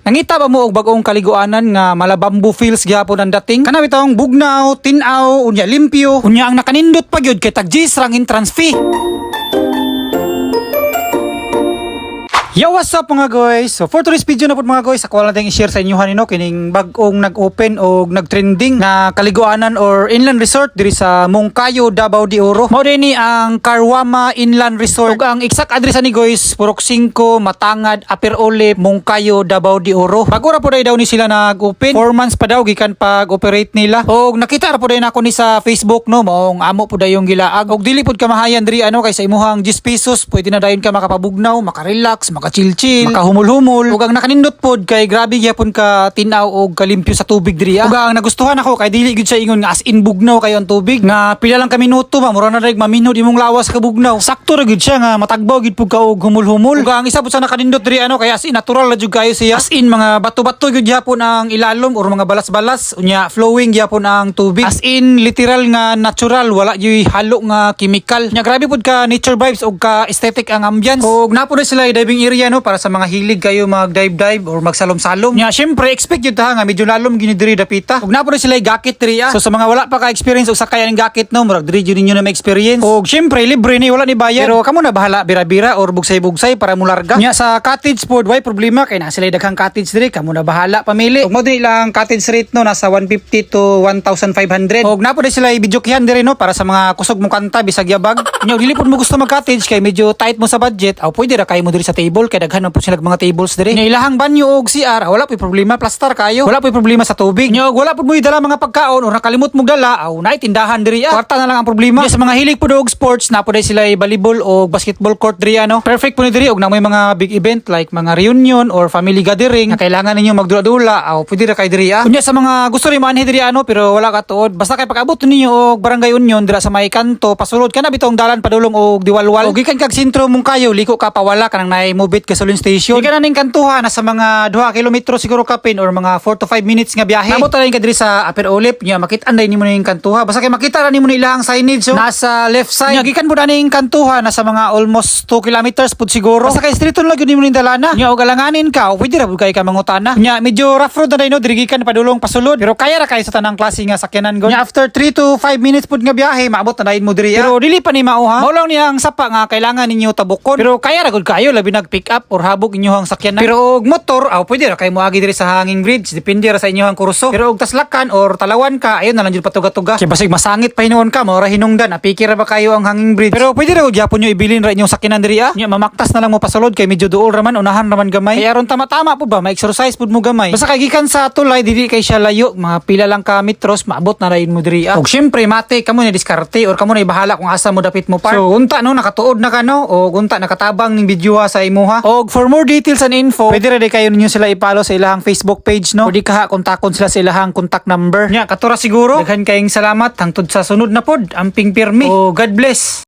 Nangita ba mo og bag-ong kaliguanan nga malabambo feels gyapon ang dating? Kana bitong bugnaw, tinaw, unya limpyo, unya ang nakanindot pa gyud kay tag G's rang entrance fee. Yo, what's up mga guys? So for today's video na po mga guys, ako lang tayong i-share sa inyo hanino kining bag-ong nag-open o nag-trending na kaliguanan or inland resort diri sa Moncayo, Davao de Oro. Mao dinhi ang Carwama Inland Resort. Ug ang exact address ni guys, Purok 5, Matangad, Aper Olip, Moncayo, Davao de Oro. Bago ra po daw ni sila nag-open. 4 months pa daw gikan pag-operate nila. Ug nakita ra po daw nako ni sa Facebook no, maong amo po daw yung gilaag. Ug dili pud kamahayan diri kay sa imuhang 10 pesos, pwede na dayon ka makapabugnaw, makarelax, chill-chill, makahumul-humul. Ug ang nakanindot pod kay grabe gyapon ka tinaw og kalimpyo sa tubig diri. Ug ang nagustuhan ako kay dili gid siya ingon nga as in bugnaw kayo ang tubig. Nga pila lang ka minuto ba mura na reg maminhod imong lawas ka bugnaw. Sakto ra gid siya nga matagbaw gid pud ka og humul-humul. Ug ang isa pud sa nakanindot diri kay as in natural la jud kayo siya. As in mga bato-bato gid gyapon ang ilalom or mga balas-balas unya flowing gyapon ang tubig. As in literal nga natural, wala gyud halo nga chemical. Nya grabe pud ka nature vibes og ka aesthetic ang ambience. Ug napo sila diving area no para sa mga hilig kayo mag-dive or magsalom-salom. Nya syempre expect yun nga medyo lalom gini diri dapita. Ug napo sila gakit diri. So sa mga wala pa ka experience og sakayan ng gakit no, murag diri jud ninyo na ma-experience. Ug syempre libre ni wala ni bayad. Pero kamo na bahala bira-bira or bugsay-bugsay para mularga. Nya sa cottage pod why problema kay na sila daghang cottage diri, kamo na bahala pamili. Ug mo din lang cottage rate no nasa 150 to 1,500. Ug napo sila ibidyokihan diri no para sa mga kusog mo kanta bisag yabag. Nya dili pud mo gusto mag-cottage kay medyo tight mo sa budget, aw pwede ra kay mo diri sa table kay daghan po sila mga tables diri. Nya ilahang banyo og CR, wala po'y problema, plaster kayo. Wala po'y problema sa tubig. Nya wala pud mo idala mga pagkaon or nakalimot mo dala, naay tindahan diri. Kwarta na lang ang problema. Nya sa mga hilig pud og sports, napo day sila volleyball o basketball court diri no. Perfect po ni diri og na may mga big event like mga reunion or family gathering na kailangan ninyo magdula-dula, pwede ra kay diri. Unya sa mga gusto rin manhi diri pero wala ka tuod, basta kay pag-abot ninyo og Barangay Union dira sa may kanto, pasulod ka na bitong dalan padulong og Diwalwal. Og gikan kag sentro Moncayo, liko ka pawala kanang naay Mobit gasoline station. Gikan ning kantuha nasa mga 2 kilometro siguro kapin or mga 4 to 5 minutes nga biyahe. Nabot ra ka diri sa Aper Olip, nya makit-an day nimo ning kantuha. Basta kay makita ra nimo ni ilang signage so nasa left side. Nya gikan pud aning kantuha nasa mga almost 2 kilometers pud siguro. Basta kay street lang gyud nimo ning dalana. Nya og alanganin ka, pwede ra pud kay ka mangutana. Nya medyo rough road na day no, diri gikan padulong pasulod. Pero kaya ra kay sa tanang klase nga sakyanan gon. Nya after 3 to 5 minutes pud nga biyahe, maabot na dayon mo diri. Pero dili pa ni mao ha. Mao lang niya ang sapa nga kailangan ninyo tabukon. Pero kaya ra gud kayo labi nag pick up or habog inyohang sakyanan. Pero og motor, pwede ra kay moagi diri sa hanging bridge, depende ra sa inyohang kurso. Pero og taslakan or talawan ka, ayon na lang jud patuga-tuga. Kay basig masangit pa hinuon ka, mao ra hinungdan, apiki ra ba kayo ang hanging bridge. Pero pwede ra og gyapon nyo ibilin ra inyong sakyanan diri Nya mamaktas na lang mo pasulod kay medyo duol ra man, unahan ra man gamay. Kay aron tama-tama pud ba, ma-exercise pud mo gamay. Basta kay gikan sa tulay dili kay siya layo, mga pila lang ka metros, maabot na ra mo diri. Og syempre mate kamo ni diskarte or kamo na bahala kung asa mo dapit mo park. So unta no nakatuod na ka no, o unta nakatabang ning video sa imuha. Og for more details and info, pwede ra kayo ninyo sila i-follow sa ilahang Facebook page no. Pwede ka kontakon sila sa ilahang contact number. Nya katura siguro. Daghan kayong salamat hangtod sa sunod na pod. Amping pirmi. O God bless.